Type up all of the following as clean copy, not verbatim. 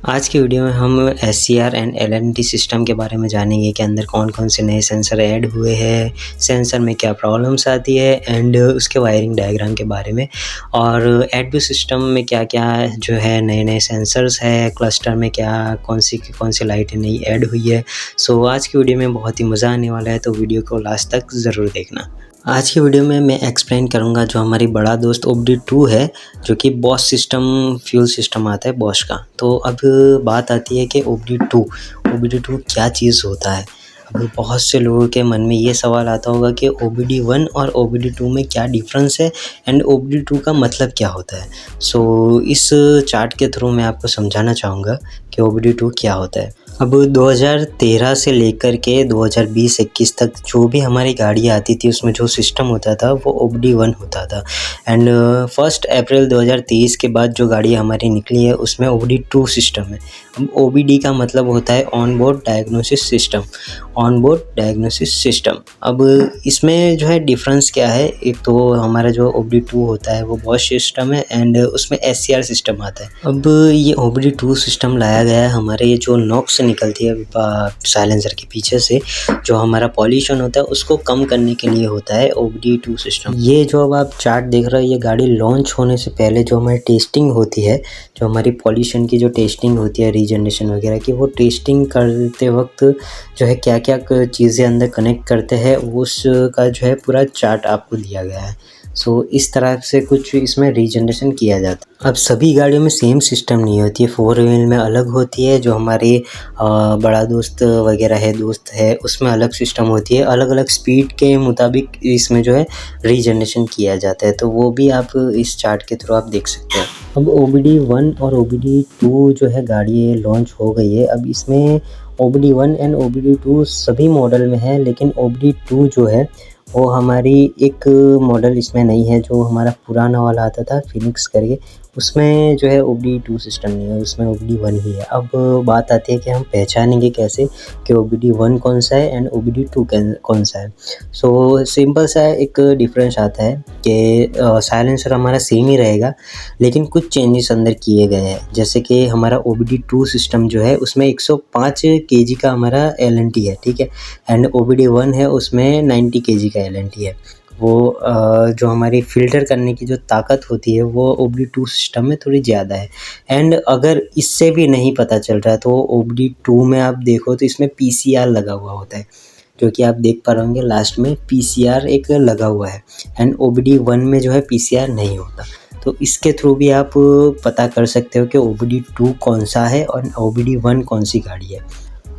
आज की वीडियो में हम एससीआर एंड एलएनटी सिस्टम के बारे में जानेंगे कि अंदर कौन-कौन से नए सेंसर ऐड हुए हैं, सेंसर में क्या प्रॉब्लम्स आती है एंड उसके वायरिंग डायग्राम के बारे में और एडबी सिस्टम में क्या-क्या जो है नए-नए सेंसर्स है, क्लस्टर में क्या कौन-सी लाइटें नई ऐड हुई है। सो आज की वीडियो में बहुत ही मज़ा आने वाला है, तो वीडियो को लास्ट तक ज़रूर देखना। आज की वीडियो में मैं एक्सप्लेन करूंगा जो हमारी बड़ा दोस्त OBD2 है, जो कि बॉश सिस्टम फ्यूल सिस्टम आता है बॉश का। तो अब बात आती है कि OBD2 क्या चीज़ होता है। अब बहुत से लोगों के मन में ये सवाल आता होगा कि OBD1 और OBD2 में क्या डिफरेंस है एंड OBD2 का मतलब क्या होता है। सो इस चार्ट के थ्रू मैं आपको समझाना चाहूँगा कि OBD2 क्या होता है। अब 2013 से लेकर के 2020-21 तक जो भी हमारी गाड़ियाँ आती थी उसमें जो सिस्टम होता था वो OBD1 होता था एंड 1 अप्रैल 2023 के बाद जो गाड़ियाँ हमारी निकली है उसमें OBD2 सिस्टम है। अब OBD का मतलब होता है ऑन बोर्ड डायग्नोसिस सिस्टम। अब इसमें जो है डिफरेंस क्या है, एक तो हमारा जो OBD2 होता है वो बॉश सिस्टम है एंड उसमें SCR सिस्टम आता है। अब ये OBD2 सिस्टम लाया गया है हमारे ये जो नॉक्स निकलती है साइलेंसर के पीछे से, जो हमारा पॉल्यूशन होता है उसको कम करने के लिए होता है OBD2 सिस्टम। ये जो अब आप चार्ट देख रहे हो, ये गाड़ी लॉन्च होने से पहले जो हमारी टेस्टिंग होती है, जो हमारी पॉल्यूशन की जो टेस्टिंग होती है रीजनरेशन वगैरह की, वो टेस्टिंग करते वक्त जो है क्या क्या चीज़ें अंदर कनेक्ट करते हैं उसका जो है पूरा चार्ट आपको दिया गया है। सो इस तरह से कुछ इसमें रीजनरेशन किया जाता है। अब सभी गाड़ियों में सेम सिस्टम नहीं होती है, 4 व्हील में अलग होती है, जो हमारे बड़ा दोस्त वगैरह है दोस्त है उसमें अलग सिस्टम होती है, अलग अलग स्पीड के मुताबिक इसमें जो है रीजनरेशन किया जाता है। तो वो भी आप इस चार्ट के थ्रू आप देख सकते हैं। अब OBD1 और OBD2 जो है गाड़ी लॉन्च हो गई है। अब इसमें OBD1 एंड OBD2 सभी मॉडल में है, लेकिन OBD2 जो है वो हमारी एक मॉडल इसमें नहीं है, जो हमारा पुराना वाला आता था फिनिक्स करके, उसमें जो है OBD2 सिस्टम नहीं है, उसमें OBD1 ही है। अब बात आती है कि हम पहचानेंगे कैसे कि OBD1 कौन सा है एंड OBD2 कौन सा है। सो सिंपल सा एक डिफरेंस आता है कि साइलेंसर हमारा सेम ही रहेगा, लेकिन कुछ चेंजेस अंदर किए गए हैं। जैसे कि हमारा OBD2 सिस्टम जो है उसमें 105 kg का हमारा LNT है, ठीक है, एंड OBD1 है उसमें 90 kg का LNT है। वो जो हमारी फ़िल्टर करने की जो ताकत होती है वो OBD2 सिस्टम में थोड़ी ज़्यादा है। एंड अगर इससे भी नहीं पता चल रहा है तो OBD2 में आप देखो तो इसमें PCR लगा हुआ होता है, जो कि आप देख पा रहे होंगे लास्ट में PCR एक लगा हुआ है एंड OBD1 में जो है PCR नहीं होता। तो इसके थ्रू भी आप पता कर सकते हो कि OBD2 कौन सा है और OBD1 कौन सी गाड़ी है।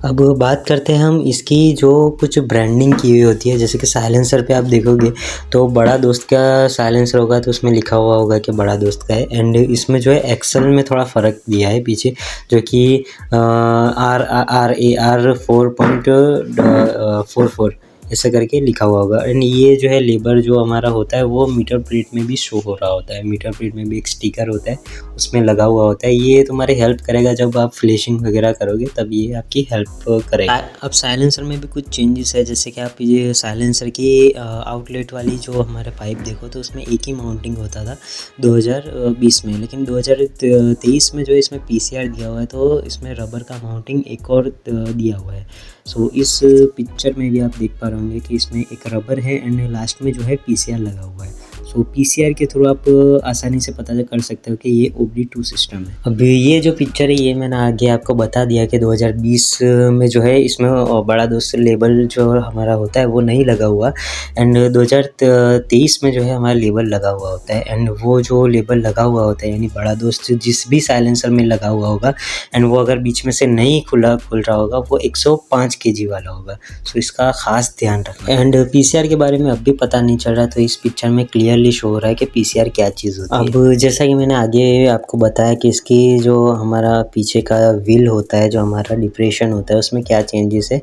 अब बात करते हैं हम इसकी जो कुछ ब्रांडिंग की हुई होती है। जैसे कि साइलेंसर पे आप देखोगे तो बड़ा दोस्त का साइलेंसर होगा तो उसमें लिखा हुआ होगा कि बड़ा दोस्त का है, एंड इसमें जो है एक्सेल में थोड़ा फ़र्क दिया है पीछे, जो कि RAR 4.44 ऐसा करके लिखा हुआ होगा। एंड ये जो है लेबर जो हमारा होता है वो मीटर प्लेट में भी शो हो रहा होता है, मीटर प्लेट में भी एक स्टिकर होता है उसमें लगा हुआ होता है। ये तुम्हारे हेल्प करेगा जब आप फ्लैशिंग वगैरह करोगे, तब ये आपकी हेल्प करेगा। अब साइलेंसर में भी कुछ चेंजेस है, जैसे कि आप ये साइलेंसर की आउटलेट वाली जो हमारे पाइप देखो तो उसमें एक ही माउंटिंग होता था 2020 में, लेकिन 2023 में जो इसमें PCR दिया हुआ है तो इसमें रबर का माउंटिंग एक और दिया हुआ है। सो इस पिक्चर में भी आप देख पा रहे होंगे कि इसमें एक रबर है एंड लास्ट में जो है PCR लगा हुआ है। सो PCR के थ्रू आप आसानी से पता कर सकते हो कि ये OBD2 सिस्टम है। अब ये जो पिक्चर है ये मैंने आगे आपको बता दिया कि 2020 में जो है इसमें बड़ा दोस्त लेबल जो हमारा होता है वो नहीं लगा हुआ, एंड 2023 में जो है हमारा लेबल लगा हुआ होता है। एंड वो जो लेबल लगा हुआ होता है यानी बड़ा दोस्त जिस भी साइलेंसर में लगा हुआ होगा एंड वो अगर बीच में से नहीं खुल रहा होगा वो 105 kg वाला होगा। सो इसका खास ध्यान रखना। एंड PCR के बारे में अब भी पता नहीं चल रहा, तो इस पिक्चर में क्लियरली शो हो रहा है कि PCR क्या चीज़ होती है। अब जैसा कि मैंने आगे आपको बताया कि इसकी जो हमारा पीछे का व्हील होता है, जो हमारा डिप्रेशन होता है, उसमें क्या चेंजेस है,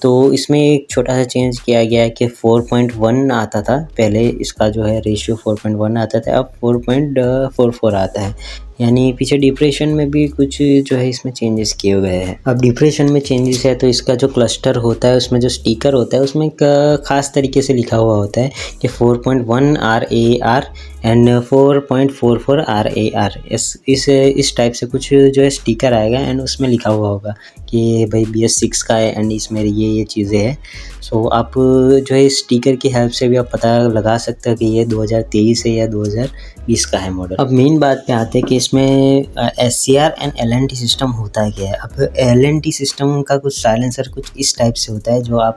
तो इसमें एक छोटा सा चेंज किया गया है कि 4.1 आता था पहले, इसका जो है रेशियो 4.1 आता था, अब 4.44 आता है। यानी पीछे डिप्रेशन में भी कुछ जो है इसमें चेंजेस किए हुए हैं। अब डिप्रेशन में चेंजेस है तो इसका जो क्लस्टर होता है उसमें जो स्टिकर होता है उसमें एक खास तरीके से लिखा हुआ होता है कि 4.1 RAR एंड 4.44 RAR इस टाइप से कुछ जो है स्टिकर आएगा एंड उसमें लिखा हुआ होगा कि भाई BS6 का है एंड इसमें ये चीज़ें हैं। सो आप जो है स्टिकर की हेल्प से भी आप पता लगा सकते हो कि ये 2023 है या 2020 का है मॉडल। अब मेन बात पे आते हैं कि इसमें SCR एंड LNT सिस्टम होता है क्या है। अब LNT सिस्टम का कुछ साइलेंसर कुछ इस टाइप से होता है जो आप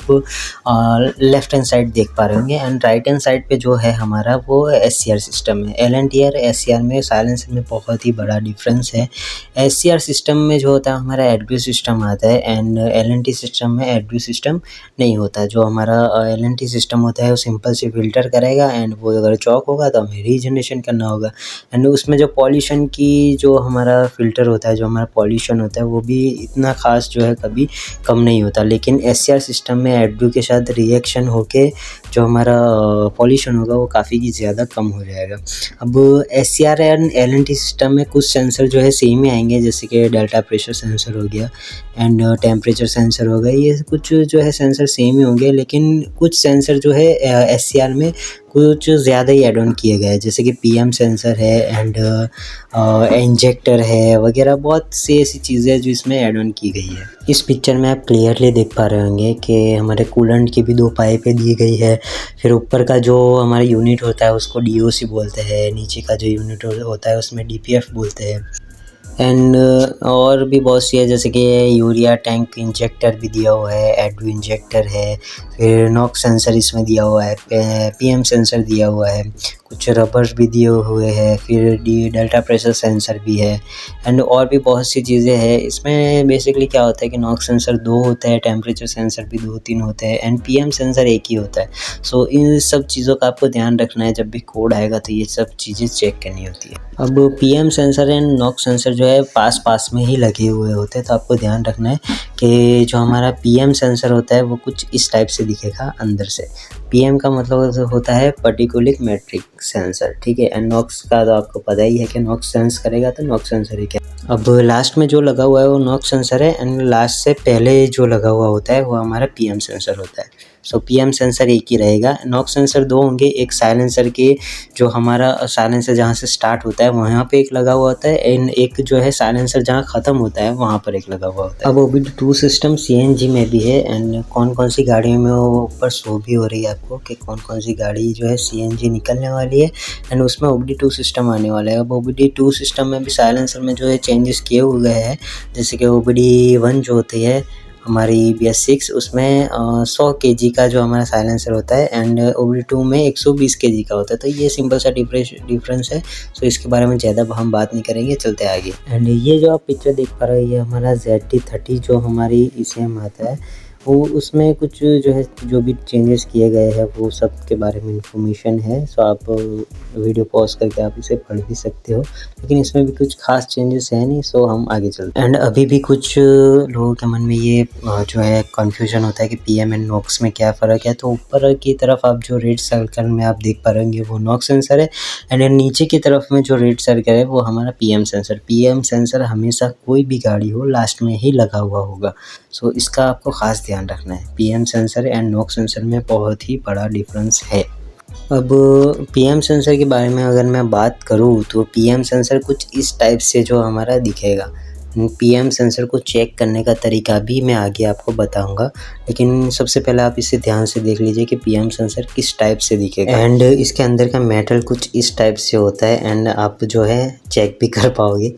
लेफ्ट हैंड साइड देख पा रहे होंगे एंड राइट हैंड साइड पे जो है हमारा वो SCR सिस्टम है। LNT और SCR में साइलेंसर में बहुत ही बड़ा डिफरेंस है। SCR सिस्टम में जो होता है हमारा एडब्ल्यू सिस्टम आता है एंड LNT सिस्टम में एडब्ल्यू सिस्टम नहीं होता। जो हमारा LNT सिस्टम होता है वो सिंपल से फ़िल्टर करेगा एंड वो अगर चॉक होगा तो हमें रीजनरेशन करना होगा एंड उसमें जो पॉल्यूशन की जो हमारा फ़िल्टर होता है, जो हमारा पॉल्यूशन होता है वो भी इतना ख़ास जो है कभी कम नहीं होता। लेकिन SCR सिस्टम में एडब्ल्यू के साथ रिएक्शन होके जो हमारा पॉल्यूशन होगा वो काफ़ी ज़्यादा कम हो जाएगा। अब SCR एंड LNT सिस्टम में कुछ सेंसर जो है सेम ही आएंगे, जैसे कि डेल्टा प्रेशर सेंसर हो गया एंड टेम्परेचर सेंसर हो गया। ये कुछ जो है सेंसर सेम ही होंगे, लेकिन कुछ सेंसर जो है SCR में कुछ ज़्यादा ही एड ऑन किए गए हैं, जैसे कि PM सेंसर है एंड इंजेक्टर है वगैरह, बहुत सी ऐसी चीज़ें हैं जो इसमें ऐड ऑन की गई है। इस पिक्चर में आप क्लियरली देख पा रहे होंगे कि हमारे कूलेंट की भी 2 पाइपें दी गई है। फिर ऊपर का जो हमारा यूनिट होता है उसको DOC बोलते हैं, नीचे का जो यूनिट होता है उसमें DPF बोलते हैं एंड और भी बहुत सी है, जैसे कि यूरिया टैंक इंजेक्टर भी दिया हुआ है, एडब्ल्यू इंजेक्टर है, फिर नॉक्स सेंसर इसमें दिया हुआ है, PM सेंसर दिया हुआ है, कुछ रबर्स भी दिए हुए हैं, फिर डेल्टा प्रेशर सेंसर भी है एंड और भी बहुत सी चीज़ें हैं। इसमें बेसिकली क्या होता है कि नॉक्स सेंसर 2 होते हैं, टेम्परेचर सेंसर भी 2-3 होते हैं एंड PM सेंसर एक ही होता है। सो इन सब चीज़ों का आपको ध्यान रखना है, जब भी कोड आएगा तो ये सब चीज़ें चेक करनी होती है। अब PM sensor and NOx sensor जो है पास में ही लगे हुए होते हैं, तो आपको ध्यान रखना है कि जो हमारा PM सेंसर होता है वो कुछ इस टाइप से दिखेगा अंदर से। PM का मतलब होता है पर्टिकुलर मैट्रिक सेंसर, ठीक है, एंड नॉक्स का तो आपको पता ही है कि नॉक्स सेंस करेगा तो नॉक्स सेंसर ही क्या। अब लास्ट में जो लगा हुआ है वो नॉक्स सेंसर है एंड लास्ट से पहले जो लगा हुआ होता है वो हमारा PM सेंसर होता है। सो PM सेंसर एक ही रहेगा। नॉक्स सेंसर 2 होंगे, एक साइलेंसर के जो हमारा साइलेंसर जहाँ से स्टार्ट होता है वहाँ पे एक लगा हुआ होता है एंड एक जो है साइलेंसर जहाँ ख़त्म होता है वहाँ पर एक लगा हुआ होता है। अब OBD2 सिस्टम CNG में भी है एंड कौन सी गाड़ियों में वो ऊपर शो भी हो रही है आपको कि कौन सी गाड़ी जो है CNG निकलने वाली है एंड उसमें OBD2 सिस्टम आने वाला है। अब OBD2 सिस्टम में भी साइलेंसर में जो है चेंजेस किए हुए हैं, जैसे कि OBD1 जो होती है हमारी BS6 उसमें 100 kg का जो हमारा साइलेंसर होता है एंड OBD2 में 120 kg का होता है। तो ये सिंपल सा डिफरेंस है। सो इसके बारे में ज़्यादा हम बात नहीं करेंगे, चलते आगे। एंड ये जो आप पिक्चर देख पा रहे हो ये हमारा ZT30 जो हमारी ECM आता है वो उसमें कुछ जो है जो भी चेंजेस किए गए हैं वो सब के बारे में इंफॉर्मेशन है। सो आप वीडियो पॉज करके आप इसे पढ़ भी सकते हो, लेकिन इसमें भी कुछ खास चेंजेस है नहीं। सो हम आगे चलते हैं। एंड अभी भी कुछ लोगों के मन में ये जो है कन्फ्यूजन होता है कि PM एंड नॉक्स में क्या फ़र्क है। तो ऊपर की तरफ आप जो रेड सर्कल में आप देख पा रहे होंगे वो नॉक्स सेंसर है एंड नीचे की तरफ में जो रेड सर्कल है वो हमारा PM सेंसर। PM सेंसर हमेशा कोई भी गाड़ी हो लास्ट में ही लगा हुआ होगा। सो इसका आपको ख़ास ध्यान रखना है। PM sensor and NOx sensor में बहुत ही बड़ा डिफरेंस है। अब PM सेंसर के बारे में अगर मैं बात करूँ तो PM सेंसर कुछ इस टाइप से जो हमारा दिखेगा। PM सेंसर को चेक करने का तरीका भी मैं आगे आपको बताऊंगा, लेकिन सबसे पहले आप इसे ध्यान से देख लीजिए कि PM सेंसर किस टाइप से दिखेगा एंड इसके अंदर का मेटल कुछ इस टाइप से होता है एंड आप जो है चेक भी कर पाओगे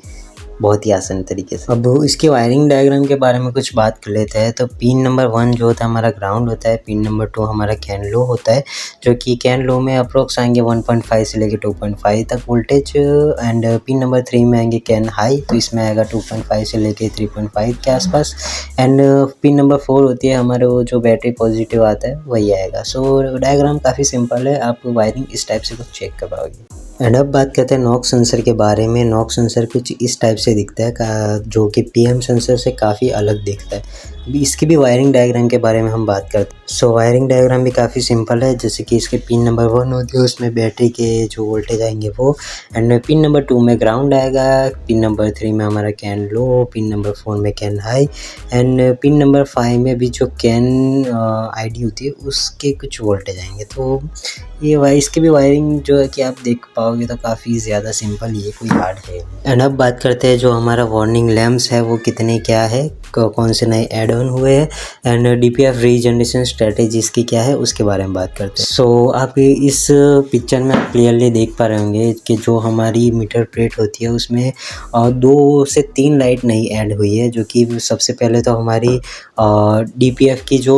बहुत ही आसान तरीके से। अब इसके वायरिंग डायग्राम के बारे में कुछ बात कर लेते हैं। तो पिन नंबर 1 जो होता है हमारा ग्राउंड होता है, पिन नंबर 2 हमारा कैन लो होता है, जो कि कैन लो में अप्रोक्स आएंगे 1.5 से लेके 2.5 तक वोल्टेज एंड पिन नंबर 3 में आएंगे कैन हाई, तो इसमें आएगा 2.5 से लेके 3.5 के आसपास एंड पिन नंबर 4 होती है हमारे वो जो बैटरी पॉजिटिव आता है वही आएगा। सो डायग्राम काफ़ी सिंपल है, आप वायरिंग इस टाइप से कुछ चेक कर पाओगे। एंड अब बात करते हैं नॉक्स सेंसर के बारे में। नॉक्स सेंसर कुछ इस टाइप से दिखता है जो कि PM सेंसर से काफ़ी अलग दिखता है। अभी इसकी भी वायरिंग डायग्राम के बारे में हम बात करते हैं। सो वायरिंग डायग्राम भी काफ़ी सिंपल है, जैसे कि इसके पिन नंबर 1 होती है उसमें बैटरी के जो वोल्टेज आएंगे वो, एंड पिन नंबर 2 में ग्राउंड आएगा, पिन नंबर 3 में हमारा कैन लो, पिन नंबर 4 में can high, and pin number 5 में भी जो कैन आईडी होती है उसके कुछ वोल्टेज आएंगे। तो ये इसकी भी वायरिंग जो है कि आप देख पाओगे तो काफ़ी ज़्यादा सिंपल ही है, कोई हार्ड है। एंड अब बात करते हैं जो हमारा वार्निंग लैम्प्स है वो कितने क्या है, कौन से नए ऐड ऑन हुए हैं, एंड DPF रीजनरेशन स्ट्रेटेजी इसकी क्या है उसके बारे में बात करते हैं। सो आप इस पिक्चर में आप क्लियरली देख पा रहे होंगे कि जो हमारी मीटर प्लेट होती है उसमें 2 से 3 लाइट नई ऐड हुई है, जो कि सबसे पहले तो हमारी DPF की जो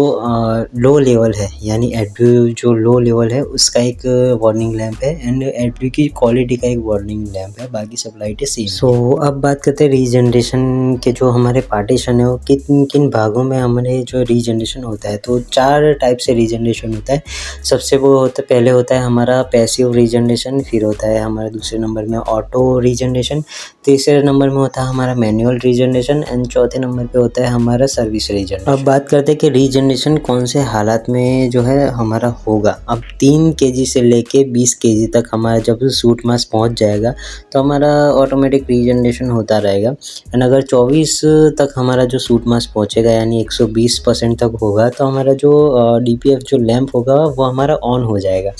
लो लेवल है यानी एडब्ल्यू जो लो लेवल है उसका एक वार्निंग लैंप है, एंड एडब्ल्यू की क्वालिटी का एक वार्निंग लैंप है, बाकी सब लाइटें सेम। सो अब बात करते हैं रीजनरेशन के जो हमारे पार्टीशन है वो किन किन भागों में हमारे जो रीजनरेशन होता है। तो 4 टाइप से रीजनरेशन होता है। सबसे वो होता है, पहले होता है हमारा पैसिव रीजनरेशन, फिर होता है हमारा दूसरे नंबर में ऑटो रीजनरेशन, तीसरे नंबर में होता है हमारा मैनुअल रीजनरेशन, एंड चौथे नंबर पे होता है हमारा सर्विस रीजनरेशन। अब बात करते हैं कि रीजनरेशन कौन से हालात में जो है हमारा होगा। अब 3 kg से लेके 20 kg तक हमारा जब सूट मास पहुंच जाएगा तो हमारा ऑटोमेटिक रीजनरेशन होता रहेगा, एंड अगर 24 तक हमारा जो सूट मास पहुंचेगा यानी 120% तक होगा तो हमारा जो DPF जो लैंप होगा वो हमारा ऑन हो जाएगा,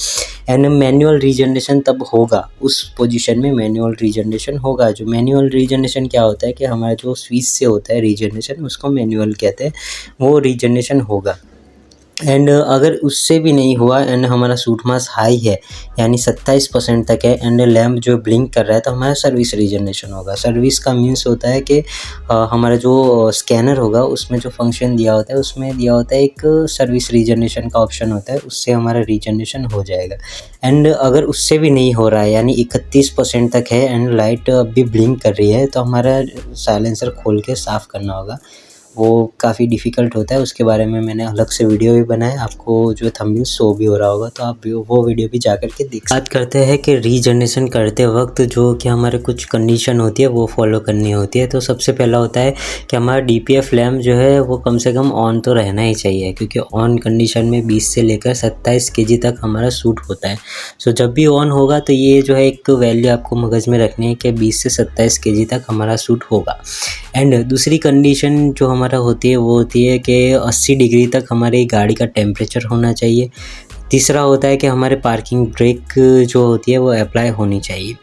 एंड मैनुअल रीजनरेशन तब होगा, उस पोजीशन में मैनुअल रीजनरेशन होगा। जो मैनुअल रीजनरेशन क्या होता है कि हमारा जो स्विच से होता है रीजनरेशन उसको मैनुअल कहते हैं, वो रीजनरेशन होगा। एंड अगर उससे भी नहीं हुआ एंड हमारा सूट मास हाई है यानी 27% तक है एंड लैम्प जो ब्लिंक कर रहा है तो हमारा सर्विस रीजनरेशन होगा। सर्विस का मीन्स होता है कि हमारा जो स्कैनर होगा उसमें जो फंक्शन दिया होता है उसमें दिया होता है एक सर्विस रीजनरेशन का ऑप्शन होता है, उससे हमारा रीजनरेशन हो जाएगा। एंड अगर उससे भी नहीं हो रहा है यानी 31% तक है एंड लाइट अभी ब्लिंक कर रही है तो हमारा साइलेंसर खोल के साफ़ करना होगा, वो काफ़ी डिफ़िकल्ट होता है। उसके बारे में मैंने अलग से वीडियो भी बनाया, आपको जो थंबनेल शो भी हो रहा होगा तो आप वो वीडियो भी जा कर के देख। बात करते हैं कि रीजनरेशन करते वक्त जो कि हमारे कुछ कंडीशन होती है वो फॉलो करनी होती है। तो सबसे पहला होता है कि हमारा DPF लैम्प जो है वो कम से कम ऑन तो रहना ही चाहिए, क्योंकि ऑन कंडीशन में 20 से लेकर 27 kg तक हमारा सूट होता है। सो जब भी ऑन होगा तो ये जो है एक वैल्यू आपको मगज़ में रखनी है कि 20 से 27 kg तक हमारा सूट होगा। एंड दूसरी कंडीशन जो हमारा होती है वो होती है कि 80 डिग्री तक हमारी गाड़ी का टेम्परेचर होना चाहिए। तीसरा होता है कि हमारे पार्किंग ब्रेक जो होती है वो अप्लाई होनी चाहिए,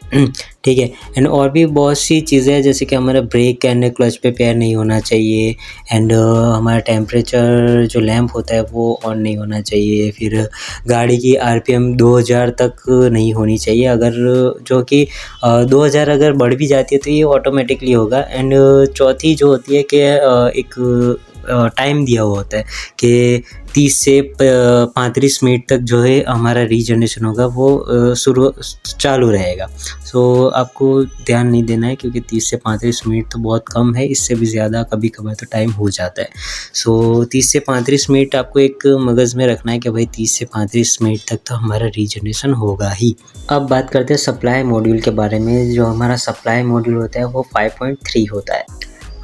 ठीक है। एंड और भी बहुत सी चीज़ें हैं जैसे कि हमारा ब्रेक एंड क्लच पे पैर नहीं होना चाहिए, एंड हमारा टेम्परेचर जो लैंप होता है वो ऑन नहीं होना चाहिए। फिर गाड़ी की RPM 2000 तक नहीं होनी चाहिए, अगर जो कि 2000 अगर बढ़ भी जाती है तो ये ऑटोमेटिकली होगा। एंड चौथी जो होती है कि एक टाइम दिया हुआ होता है कि 30 से 35 मिनट तक जो है हमारा रीजनरेशन होगा वो चालू रहेगा। सो आपको ध्यान नहीं देना है क्योंकि 30 से 35 मिनट तो बहुत कम है, इससे भी ज़्यादा कभी कभार तो टाइम हो जाता है। सो 30 से 35 मिनट आपको एक मगज़ में रखना है कि भाई 30 से 35 मिनट तक तो हमारा रीजनरेशन होगा ही। अब बात करते हैं सप्लाई मॉड्यूल के बारे में। जो हमारा सप्लाई मॉड्यूल होता है वो 5.3 होता है।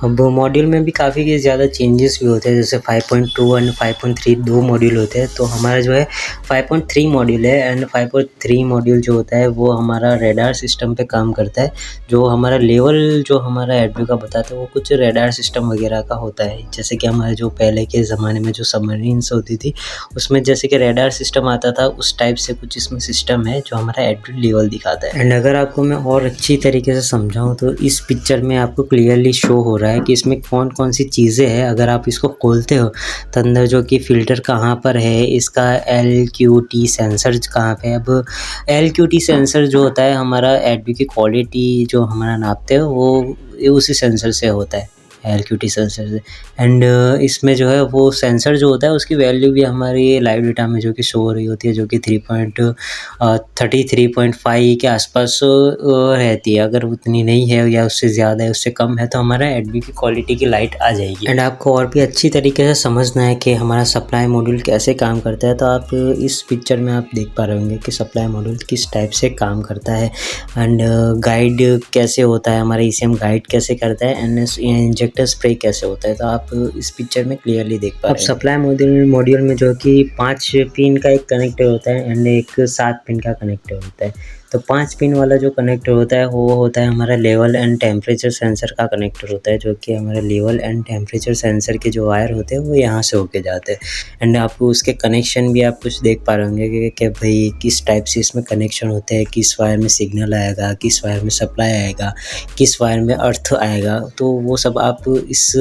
अब मॉड्यूल में भी काफ़ी ज़्यादा चेंजेस भी होते हैं, जैसे 5.2 एंड 5.3 2 मॉड्यूल होते हैं। तो हमारा जो है 5.3 मॉड्यूल है, एंड 5.3 मॉड्यूल जो होता है वो हमारा रेडार सिस्टम पे काम करता है। जो हमारा लेवल जो हमारा एडब्ल्यू का बताता है वो कुछ रेडार सिस्टम वगैरह का होता है, जैसे कि हमारे जो पहले के ज़माने में जो सबमरीन्स होती थी उसमें जैसे कि रेडार सिस्टम आता था, उस टाइप से कुछ इसमें सिस्टम है जो हमारा एडब्ल्यू लेवल दिखाता है। एंड अगर आपको मैं और अच्छी तरीके से समझाऊँ तो इस पिक्चर में आपको क्लियरली शो हो रहा है कि इसमें कौन कौन सी चीज़ें हैं। अगर आप इसको खोलते हो तो अंदर जो कि फ़िल्टर कहाँ पर है, इसका LQT सेंसर कहाँ पे है। अब LQT सेंसर जो होता है हमारा एडब्ल्यू की क्वालिटी जो हमारा नापते हैं वो उसी सेंसर से होता है, LQT सेंसर से। एंड इसमें जो है वो सेंसर जो होता है उसकी वैल्यू भी हमारी लाइव डेटा में जो कि शो हो रही होती है, जो कि 33.5 के आसपास रहती है। अगर उतनी नहीं है या उससे ज़्यादा है, उससे कम है, तो हमारा एडब्ल्यू की क्वालिटी की लाइट आ जाएगी। एंड आपको और भी अच्छी तरीके से समझना है कि हमारा सप्लाई मॉड्यूल कैसे काम करता है तो आप इस पिक्चर में आप देख पा रहे होंगे कि सप्लाई मॉड्यूल किस टाइप से काम करता है, एंड गाइड कैसे होता है, हमारा ECM गाइड कैसे करता है, एंड इंजेक्टर कनेक्टर स्प्रे कैसे होता है, तो आप इस पिक्चर में क्लियरली देख पा रहे हैं। अब सप्लाई मॉड्यूल में जो कि 5 पिन का एक कनेक्टर होता है एंड एक 7 पिन का कनेक्टर होता है। तो 5 पिन वाला जो कनेक्टर होता है वो होता है हमारा लेवल एंड टेम्परेचर सेंसर का कनेक्टर होता है, जो कि हमारा लेवल एंड टेम्परेचर सेंसर के जो वायर होते हैं वो यहाँ से होके जाते हैं। एंड आपको उसके कनेक्शन भी आप कुछ देख पा रहे होंगे कि भाई किस टाइप से इसमें कनेक्शन होते हैं, किस वायर में सिग्नल आएगा, किस वायर में सप्लाई आएगा, किस वायर में अर्थ आएगा, तो वो सब आप इस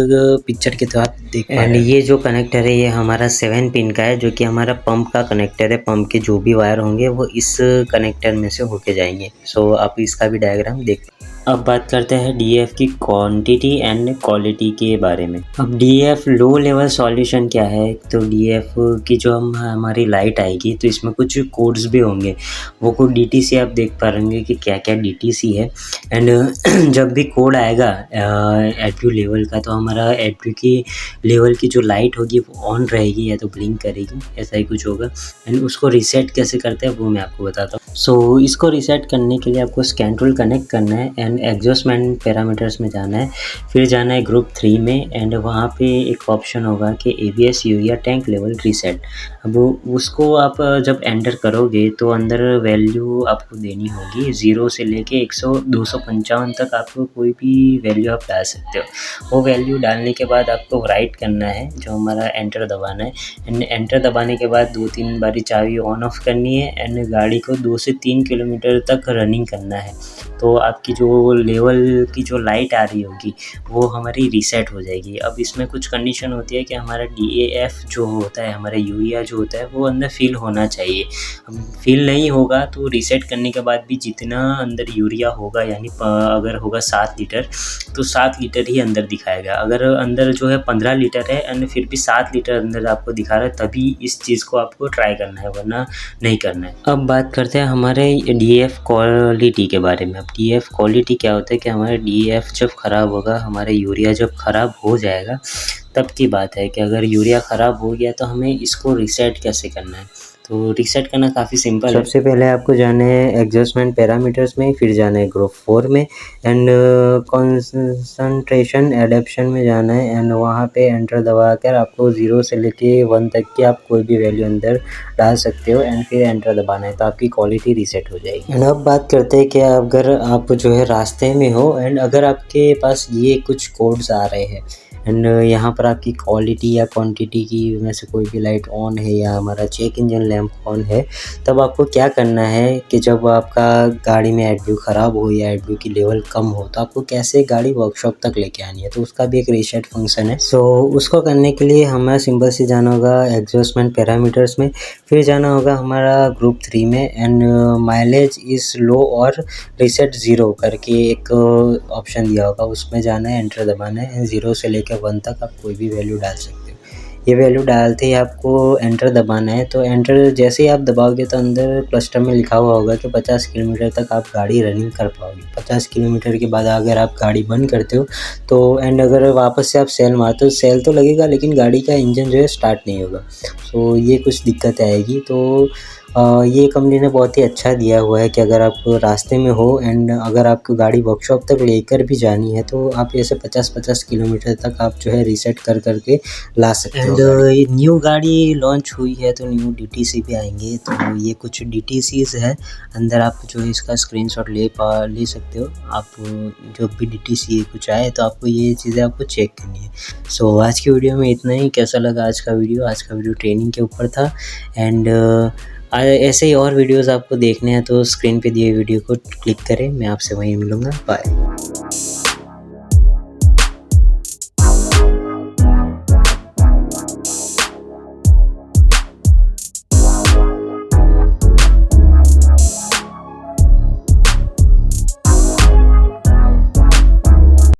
पिक्चर के तहत देख पा रहे हैं। एंड ये जो कनेक्टर है ये हमारा 7 पिन का है, जो कि हमारा पंप का कनेक्टर है। पंप के जो भी वायर होंगे वो इस कनेक्टर में से होके जाएंगे। सो आप इसका भी डायग्राम देख। अब बात करते हैं DAF की क्वांटिटी एंड क्वालिटी के बारे में। अब DAF लो लेवल सॉल्यूशन क्या है, तो DAF की जो हमारी लाइट आएगी तो इसमें कुछ कोड्स भी होंगे। वो कोड DTC आप देख पा रहे होंगे कि क्या क्या DTC है। एंड जब भी कोड आएगा एडब्ल्यू लेवल का, तो हमारा एडब्ल्यू की लेवल की जो लाइट होगी वो ऑन रहेगी या तो ब्लिंक करेगी, ऐसा ही कुछ होगा। एंड उसको रीसेट कैसे करते हैं वो मैं आपको बताता हूँ। सो इसको रीसेट करने के लिए आपको स्कैन टूल कनेक्ट करना है एंड एडजस्टमेंट पैरामीटर्स में जाना है, फिर जाना है ग्रुप 3 में एंड वहाँ पे एक ऑप्शन होगा कि ABS urea tank level reset. अब उसको आप जब एंटर करोगे तो अंदर वैल्यू आपको देनी होगी 0 से लेके 255 तक। आपको कोई भी वैल्यू आप डाल सकते हो। वो वैल्यू डालने के बाद आपको राइट करना है, जो हमारा एंटर दबाना है। एंड एंटर दबाने के बाद 2-3 बारी चाबी ऑन ऑफ करनी है एंड गाड़ी को 2 से 3 किलोमीटर तक रनिंग करना है। तो आपकी जो लेवल की जो लाइट आ रही होगी वो हमारी रीसेट हो जाएगी। अब इसमें कुछ कंडीशन होती है कि हमारा DAF जो होता है, हमारा यूरिया जो होता है वो अंदर फिल होना चाहिए। अब फिल नहीं होगा तो रीसेट करने के बाद भी जितना अंदर यूरिया होगा, यानी अगर होगा 7 लीटर तो 7 लीटर ही अंदर दिखाएगा। अगर अंदर जो है 15 लीटर है एंड फिर भी 7 लीटर अंदर आपको दिखा रहा है, तभी इस चीज़ को आपको ट्राई करना है, वरना नहीं करना है। अब बात करते हैं हमारे DAF क्वालिटी के बारे में। अब DAF क्वालिटी क्या होता है कि हमारा DAF जब ख़राब होगा, हमारा यूरिया जब ख़राब हो जाएगा, तब की बात है कि अगर यूरिया ख़राब हो गया तो हमें इसको रीसेट कैसे करना है। तो रीसेट करना काफ़ी सिंपल है। सबसे पहले आपको जाना है एडजस्टमेंट पैरामीटर्स में, फिर जाना है ग्रुप 4 में एंड कंसंट्रेशन एडेप्शन में जाना है एंड वहाँ पे एंटर दबा कर आपको 0 से लेके 1 तक की आप कोई भी वैल्यू अंदर डाल सकते हो एंड फिर एंटर दबाना है, तो आपकी क्वालिटी रीसेट हो जाएगी। एंड अब बात करते हैं कि अगर आप जो है रास्ते में हो एंड अगर आपके पास ये कुछ कोड्स आ रहे हैं एंड यहाँ पर आपकी क्वालिटी या क्वांटिटी की में से कोई भी लाइट ऑन है या हमारा चेक इंजन लैंप ऑन है, तब आपको क्या करना है कि जब आपका गाड़ी में एडब्ल्यू ख़राब हो या एडब्ल्यू की लेवल कम हो, तो आपको कैसे गाड़ी वर्कशॉप तक लेके आनी है, तो उसका भी एक रीसेट फंक्शन है। सो उसको करने के लिए हमें सिंपल से जाना होगा एडजस्टमेंट पैरामीटर्स में, फिर जाना होगा हमारा ग्रुप 3 में एंड माइलेज इज़ लो और रीसेट 0 करके एक ऑप्शन दिया होगा, उसमें जाना है, एंटर दबाना है। 0 से लेकर 1 तक आप कोई भी वैल्यू डाल सकते हो। ये वैल्यू डालते ही आपको एंटर दबाना है। तो एंटर जैसे ही आप दबाओगे तो अंदर क्लस्टर में लिखा हुआ होगा कि 50 किलोमीटर तक आप गाड़ी रनिंग कर पाओगे। 50 किलोमीटर के बाद अगर आप गाड़ी बंद करते हो तो एंड अगर वापस से आप सेल मारते हो, सेल तो लगेगा लेकिन गाड़ी का इंजन जो है स्टार्ट नहीं होगा। सो ये कुछ दिक्कत आएगी। तो ये कंपनी ने बहुत ही अच्छा दिया हुआ है कि अगर आप रास्ते में हो एंड अगर आपको गाड़ी वर्कशॉप तक लेकर भी जानी है तो आप ऐसे 50-50 किलोमीटर तक आप जो है रीसेट कर करके ला सकते हो। एंड न्यू गाड़ी लॉन्च हुई है तो न्यू DTC भी आएंगे, तो ये कुछ DTCs है अंदर। आप जो है इसका स्क्रीनशॉट ले सकते हो। आप जब भी DTC कुछ आए तो आपको ये चीज़ें आपको चेक करनी है। सो आज की वीडियो में इतना ही। कैसा लगा आज का वीडियो? आज का वीडियो ट्रेनिंग के ऊपर था एंड ऐसे ही और वीडियोस आपको देखने हैं तो स्क्रीन पे दिए वीडियो को क्लिक करें। मैं आपसे वहीं मिलूँगा। बाय।